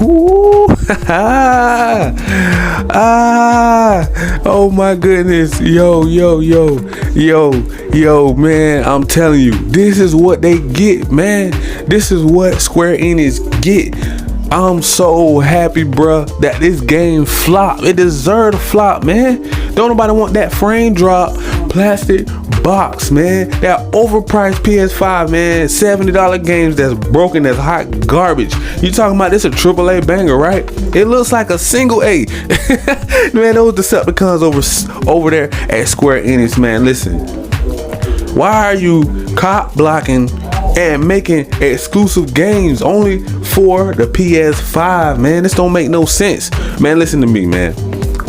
Ooh. Oh my goodness. Yo, man, I'm telling you, this is what they get, man. This is what Square Enix get. I'm so happy, bruh, that this game flopped. It deserved a flop, man. Don't nobody want that frame drop plastic box, man. That overpriced PS5, man. $70 games that's broken, that's hot garbage. You talking about this a AAA banger, right? It looks like a single A. Man, those Decepticons over there at Square Enix, man. Listen, why are you cop blocking and making exclusive games only for the PS5, man? This don't make no sense, man. Listen to me, man.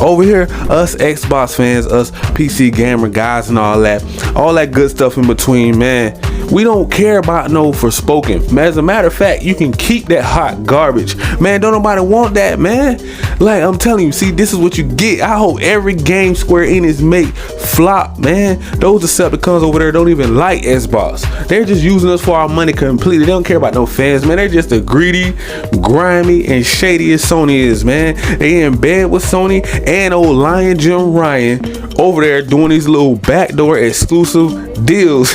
Over here, us Xbox fans, us PC gamer guys and all that good stuff in between, man, we don't care about no Forspoken. Man, as a matter of fact, you can keep that hot garbage, man. Don't nobody want that, man. Like I'm telling you, see, this is what you get. I hope every game Square Enix make flop, man. Those Decepticons over there don't even like Xbox. They're just using us for our money completely. They don't care about no fans, man. They're just a greedy, grimy, and shady as Sony is, man. They in bed with Sony and old Lion Jim Ryan over there doing these little backdoor exclusive deals.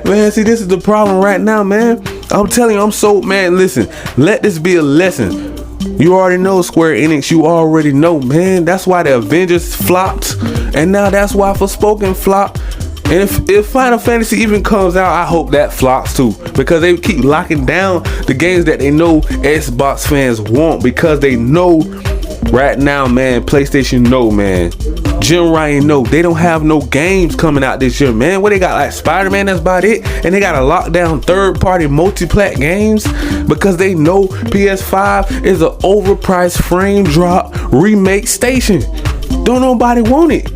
Man, see, this is the problem right now, man. I'm telling you, I'm so, man, listen, let this be a lesson. You already know, Square Enix, you already know, man. That's why the Avengers flopped, and now that's why Forspoken flopped. And if Final Fantasy even comes out, I hope that flops too, because they keep locking down the games that they know Xbox fans want, because they know right now, man, PlayStation know, man. Jim Ryan know they don't have no games coming out this year, man. What they got, like Spider-Man, that's about it. And they gotta lock down third-party multi-plat games because they know PS5 is an overpriced frame drop remake station. Don't nobody want it.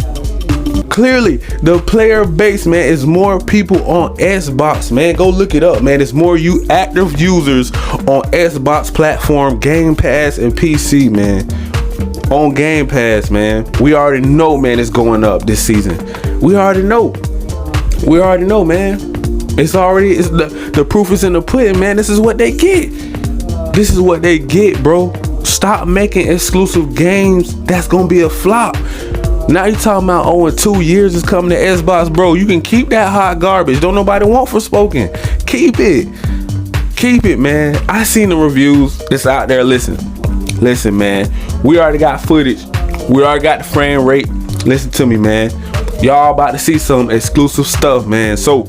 Clearly, the player base, man, is more people on Xbox, man. Go look it up, man. It's more active users on Xbox platform, Game Pass, and PC, man. On Game Pass, man. We already know, man, it's going up this season. We already know, man. It's the proof is in the pudding, man. This is what they get. This is what they get, bro. Stop making exclusive games that's gonna be a flop. Now you talking about, oh, in 2 years is coming to Xbox, bro. You can keep that hot garbage. Don't nobody want Forspoken. Keep it, man. I seen the reviews that's out there. Listen, man. We already got footage. We already got the frame rate. Listen to me, man. Y'all about to see some exclusive stuff, man. So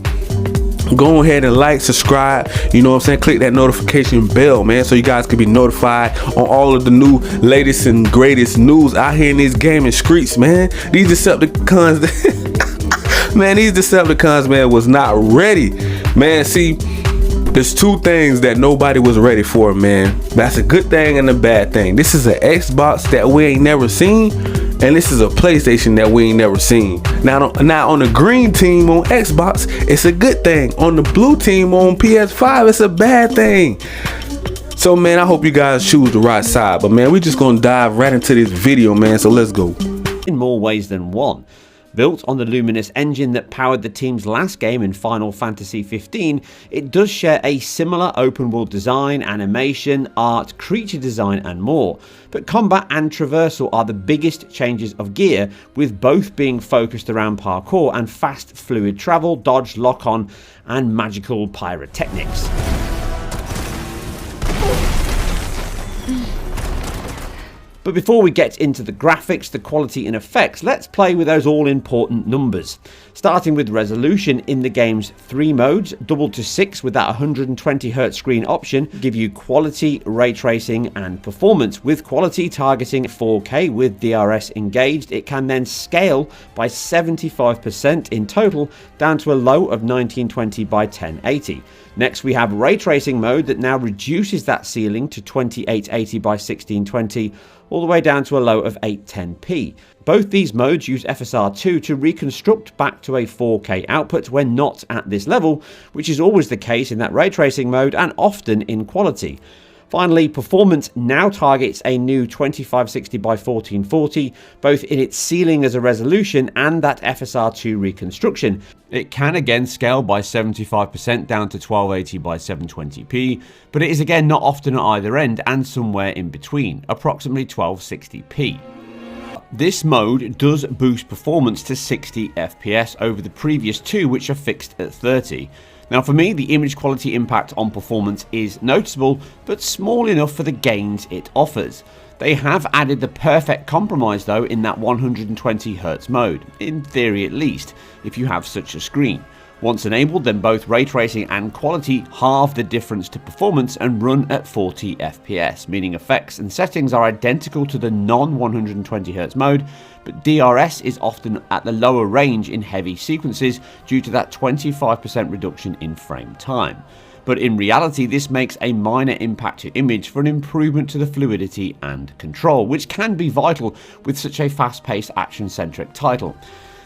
go ahead and like, subscribe, you know what I'm saying? Click that notification bell, man, so you guys can be notified on all of the new latest and greatest news out here in these gaming streets, man. These Decepticons, man, man, was not ready, man. See, there's two things that nobody was ready for, man. That's a good thing and a bad thing. This is an Xbox that we ain't never seen, and this is a PlayStation that we ain't never seen. Now on the green team on Xbox, it's a good thing. On the blue team on PS5, it's a bad thing. So, man, I hope you guys choose the right side. But, man, we just gonna dive right into this video, man. So let's go. In more ways than one. Built on the luminous engine that powered the team's last game in Final Fantasy 15, it does share a similar open world design, animation, art, creature design and more. But combat and traversal are the biggest changes of gear, with both being focused around parkour and fast fluid travel, dodge, lock-on and magical pyrotechnics. But before we get into the graphics, the quality and effects, let's play with those all-important numbers. Starting with resolution, in the game's 3 modes, double to 6 with that 120Hz screen option, give you quality, ray tracing and performance. With quality targeting 4K with DRS engaged, it can then scale by 75% in total, down to a low of 1920 by 1080. Next, we have ray tracing mode that now reduces that ceiling to 2880 by 1620, all the way down to a low of 810p. Both these modes use FSR2 to reconstruct back to a 4K output when not at this level, which is always the case in that ray tracing mode and often in quality. Finally, performance now targets a new 2560 by 1440, both in its ceiling as a resolution and that FSR2 reconstruction. It can again scale by 75% down to 1280 by 720p, but it is again not often at either end and somewhere in between, approximately 1260p. This mode does boost performance to 60 FPS over the previous two, which are fixed at 30. Now for me, the image quality impact on performance is noticeable, but small enough for the gains it offers. They have added the perfect compromise though in that 120Hz mode, in theory at least, if you have such a screen. Once enabled, then both ray tracing and quality halve the difference to performance and run at 40 FPS, meaning effects and settings are identical to the non-120Hz mode, but DRS is often at the lower range in heavy sequences due to that 25% reduction in frame time. But in reality, this makes a minor impact to image for an improvement to the fluidity and control, which can be vital with such a fast-paced action-centric title.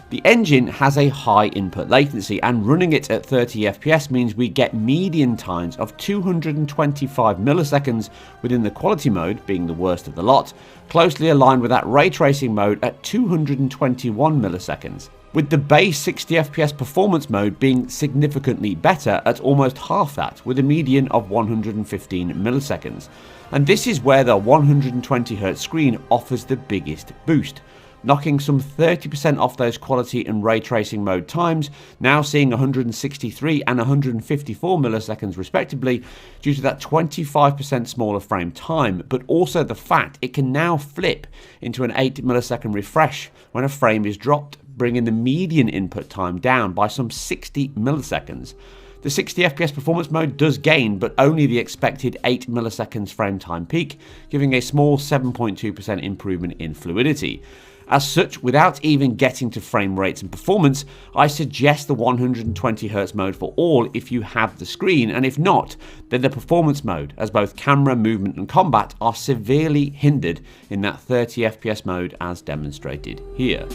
The engine has a high input latency, and running it at 30 FPS means we get median times of 225 milliseconds within the quality mode, being the worst of the lot, closely aligned with that ray tracing mode at 221 milliseconds. With the base 60 FPS performance mode being significantly better at almost half that, with a median of 115 milliseconds. And this is where the 120Hz screen offers the biggest boost, knocking some 30% off those quality and ray tracing mode times, now seeing 163 and 154 milliseconds respectively, due to that 25% smaller frame time, but also the fact it can now flip into an 8 millisecond refresh when a frame is dropped, bringing the median input time down by some 60 milliseconds. The 60 FPS performance mode does gain, but only the expected 8 milliseconds frame time peak, giving a small 7.2% improvement in fluidity. As such, without even getting to frame rates and performance, I suggest the 120Hz mode for all if you have the screen, and if not, then the performance mode, as both camera, movement and combat are severely hindered in that 30 FPS mode as demonstrated here.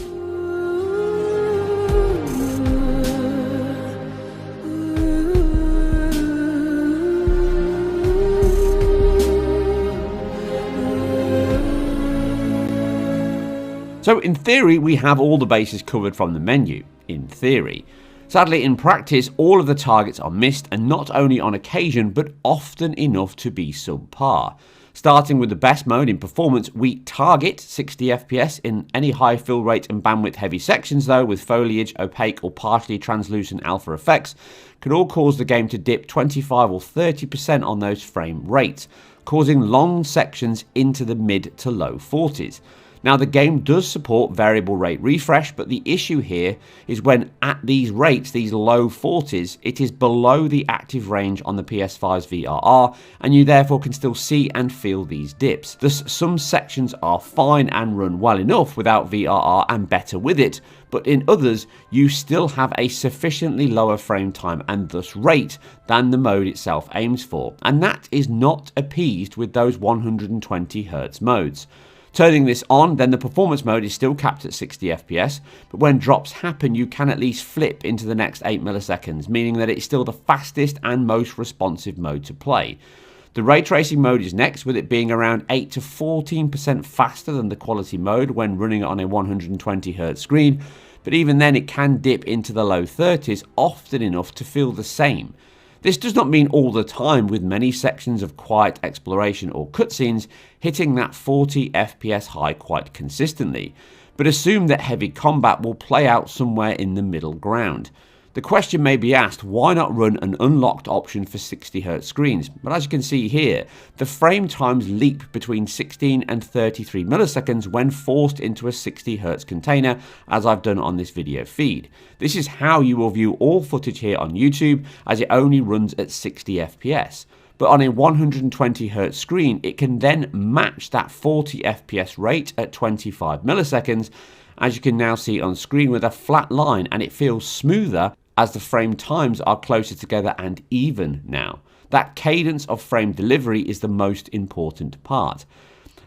So in theory, we have all the bases covered from the menu, in theory. Sadly, in practice, all of the targets are missed, and not only on occasion, but often enough to be subpar. Starting with the best mode in performance, we target 60 FPS in any high fill rate and bandwidth heavy sections though, with foliage, opaque or partially translucent alpha effects, can all cause the game to dip 25 or 30% on those frame rates, causing long sections into the mid to low 40s. Now the game does support variable rate refresh, but the issue here is when at these rates, these low 40s, it is below the active range on the PS5's VRR, and you therefore can still see and feel these dips. Thus some sections are fine and run well enough without VRR and better with it, but in others you still have a sufficiently lower frame time and thus rate than the mode itself aims for, and that is not appeased with those 120Hz modes. Turning this on, then the performance mode is still capped at 60 FPS, but when drops happen you can at least flip into the next 8 milliseconds, meaning that it's still the fastest and most responsive mode to play. The ray tracing mode is next, with it being around 8 to 14% faster than the quality mode when running it on a 120Hz screen, but even then it can dip into the low 30s often enough to feel the same. This does not mean all the time, with many sections of quiet exploration or cutscenes hitting that 40 FPS high quite consistently, but assume that heavy combat will play out somewhere in the middle ground. The question may be asked, why not run an unlocked option for 60Hz screens? But as you can see here, the frame times leap between 16 and 33 milliseconds when forced into a 60Hz container, as I've done on this video feed. This is how you will view all footage here on YouTube, as it only runs at 60 FPS. But on a 120Hz screen, it can then match that 40 FPS rate at 25 milliseconds, as you can now see on screen, with a flat line, and it feels smoother as the frame times are closer together and even now. That cadence of frame delivery is the most important part.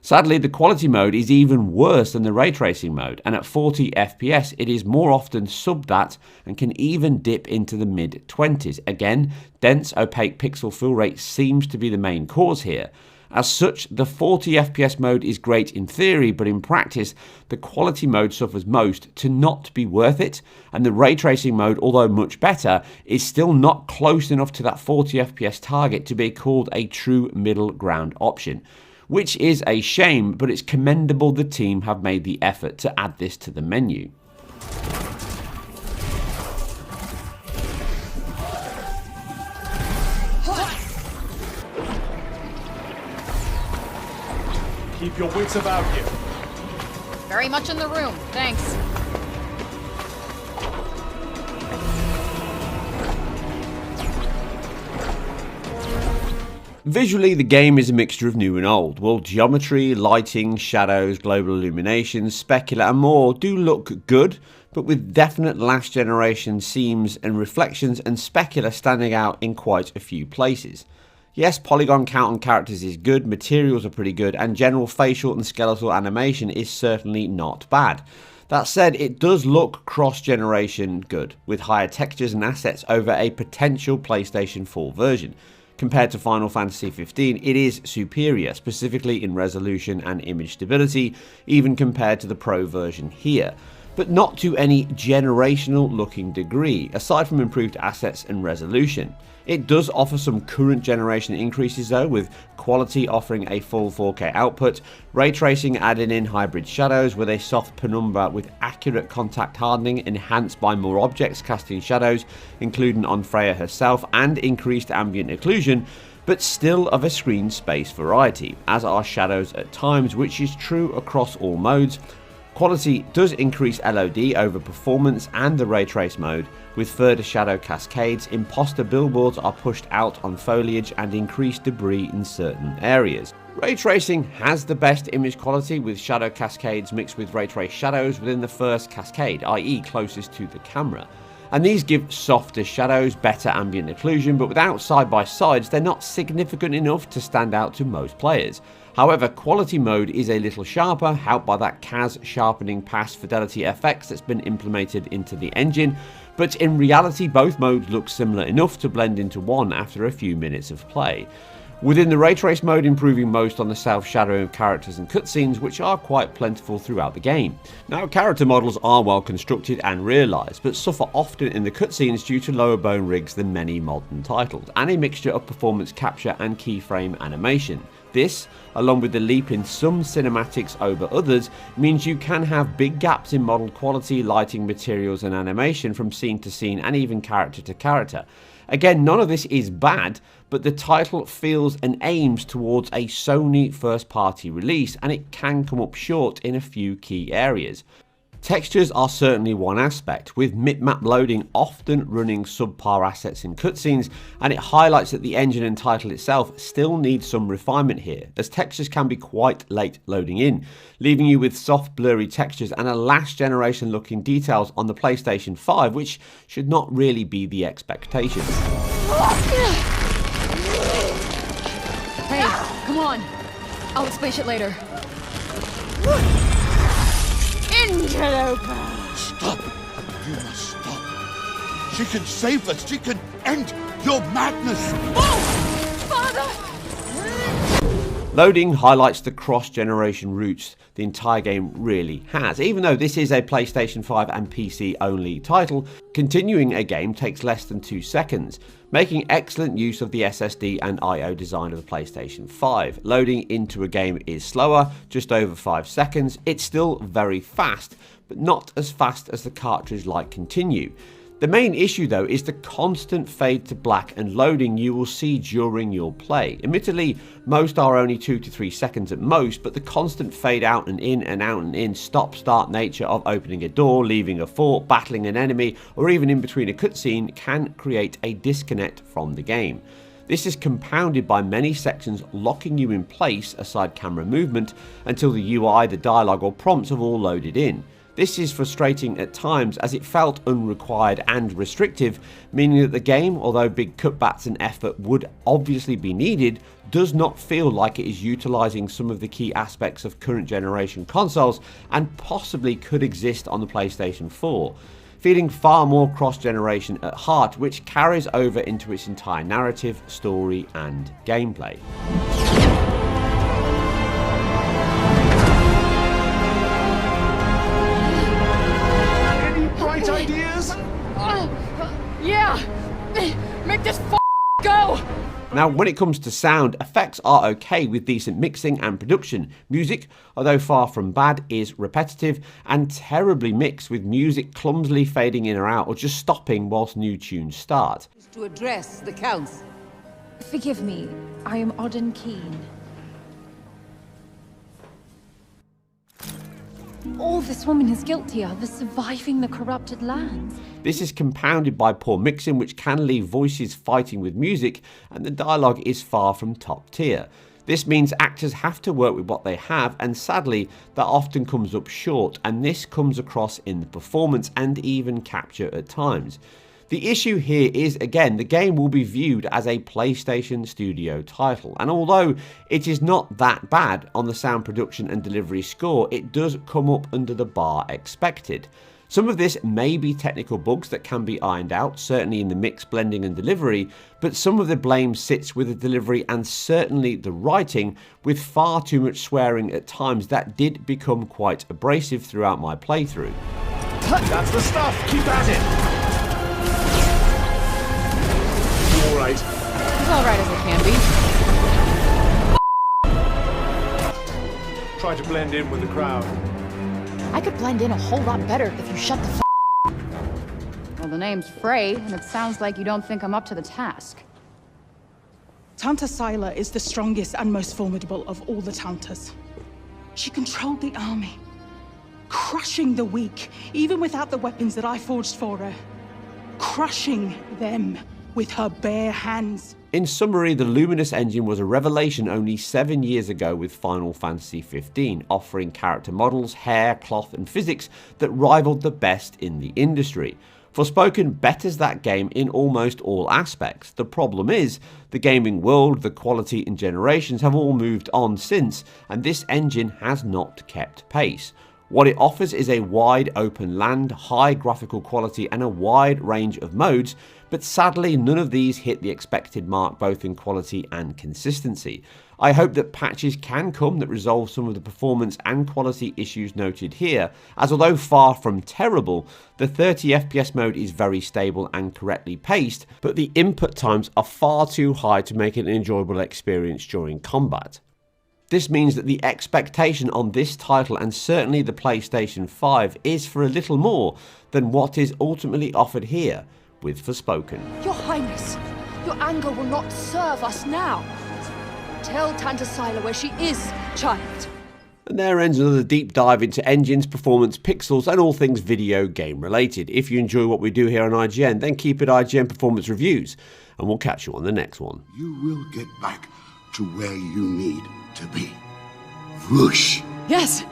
Sadly, the quality mode is even worse than the ray tracing mode, and at 40 FPS it is more often sub that and can even dip into the mid-20s. Again, dense opaque pixel fill rate seems to be the main cause here. As such, the 40 FPS mode is great in theory, but in practice, the quality mode suffers most to not be worth it, and the ray tracing mode, although much better, is still not close enough to that 40 FPS target to be called a true middle ground option. Which is a shame, but it's commendable the team have made the effort to add this to the menu. Keep your wits about you. Very much in the room, thanks. Visually, the game is a mixture of new and old. While geometry, lighting, shadows, global illumination, specula and more do look good, but with definite last generation seams and reflections and specula standing out in quite a few places. Yes, polygon count on characters is good, materials are pretty good, and general facial and skeletal animation is certainly not bad. That said, it does look cross-generation good, with higher textures and assets over a potential PlayStation 4 version. Compared to Final Fantasy 15, it is superior, specifically in resolution and image stability, even compared to the Pro version here. But not to any generational looking degree, aside from improved assets and resolution. It does offer some current generation increases though, with quality offering a full 4K output, ray tracing adding in hybrid shadows with a soft penumbra with accurate contact hardening enhanced by more objects casting shadows, including on Freya herself, and increased ambient occlusion, but still of a screen space variety, as are shadows at times, which is true across all modes. Quality does increase LOD over performance and the ray trace mode, with further shadow cascades, imposter billboards are pushed out on foliage and increased debris in certain areas. Ray tracing has the best image quality, with shadow cascades mixed with ray trace shadows within the first cascade, i.e. closest to the camera. And these give softer shadows, better ambient occlusion, but without side-by-sides they're not significant enough to stand out to most players. However, quality mode is a little sharper, helped by that CAS sharpening past fidelity FX that's been implemented into the engine, but in reality both modes look similar enough to blend into one after a few minutes of play. Within the ray trace mode, improving most on the self-shadowing of characters and cutscenes, which are quite plentiful throughout the game. Now, character models are well constructed and realised, but suffer often in the cutscenes due to lower bone rigs than many modern titles, and a mixture of performance capture and keyframe animation. This, along with the leap in some cinematics over others, means you can have big gaps in model quality, lighting, materials and animation from scene to scene and even character to character. Again, none of this is bad, but the title feels and aims towards a Sony first-party release, and it can come up short in a few key areas. Textures are certainly one aspect, with mip-map loading often running subpar assets in cutscenes, and it highlights that the engine and title itself still need some refinement here, as textures can be quite late loading in, leaving you with soft blurry textures and a last generation looking details on the PlayStation 5, which should not really be the expectation. Hey, come on. I'll explain it later. Stop! You must stop. She can save us. She can end your madness. Father! Loading highlights the cross-generation roots the entire game really has. Even though this is a PlayStation 5 and PC only title, continuing a game takes less than 2 seconds, making excellent use of the SSD and I/O design of the PlayStation 5. Loading into a game is slower, just over 5 seconds. It's still very fast, but not as fast as the cartridge-like Continue. The main issue though is the constant fade to black and loading you will see during your play. Admittedly, most are only 2 to 3 seconds at most, but the constant fade out and in and out and in, stop-start nature of opening a door, leaving a fort, battling an enemy, or even in between a cutscene can create a disconnect from the game. This is compounded by many sections locking you in place aside camera movement until the UI, the dialogue or prompts have all loaded in. This is frustrating at times as it felt unrequired and restrictive, meaning that the game, although big cutbacks and effort would obviously be needed, does not feel like it is utilising some of the key aspects of current generation consoles and possibly could exist on the PlayStation 4. Feeling far more cross-generation at heart, which carries over into its entire narrative, story and gameplay. Any bright ideas? Yeah! Make this go! Now, when it comes to sound, effects are okay with decent mixing and production. Music, although far from bad, is repetitive and terribly mixed, with music clumsily fading in or out or just stopping whilst new tunes start. To address the council. Forgive me, I am odd and keen. All this woman is guilty of is surviving the corrupted lands. This is compounded by poor mixing, which can leave voices fighting with music, and the dialogue is far from top tier. This means actors have to work with what they have, and sadly that often comes up short, and this comes across in the performance and even capture at times. The issue here is, again, the game will be viewed as a PlayStation Studio title, and although it is not that bad on the sound production and delivery score, it does come up under the bar expected. Some of this may be technical bugs that can be ironed out, certainly in the mix, blending and delivery, but some of the blame sits with the delivery and certainly the writing, with far too much swearing at times that did become quite abrasive throughout my playthrough. That's the stuff. Keep at it. All right. As alright as it can be. Try to blend in with the crowd. I could blend in a whole lot better if you shut the Well, the name's Frey, and it sounds like you don't think I'm up to the task. Tanta Sila is the strongest and most formidable of all the Tantas. She controlled the army, crushing the weak, even without the weapons that I forged for her. Crushing them with her bare hands. In summary, the Luminous engine was a revelation only 7 years ago with Final Fantasy XV, offering character models, hair, cloth and physics that rivaled the best in the industry. Forspoken betters that game in almost all aspects. The problem is, the gaming world, the quality and generations have all moved on since, and this engine has not kept pace. What it offers is a wide open land, high graphical quality and a wide range of modes, but sadly none of these hit the expected mark both in quality and consistency. I hope that patches can come that resolve some of the performance and quality issues noted here, as although far from terrible, the 30 FPS mode is very stable and correctly paced, but the input times are far too high to make it an enjoyable experience during combat. This means that the expectation on this title, and certainly the PlayStation 5, is for a little more than what is ultimately offered here with Forspoken. Your Highness, your anger will not serve us now. Tell Tanta Sila where she is, child. And there ends another deep dive into engines, performance, pixels and all things video game related. If you enjoy what we do here on IGN, then keep it IGN Performance Reviews, and we'll catch you on the next one. You will get back to where you need to be. Whoosh! Yes,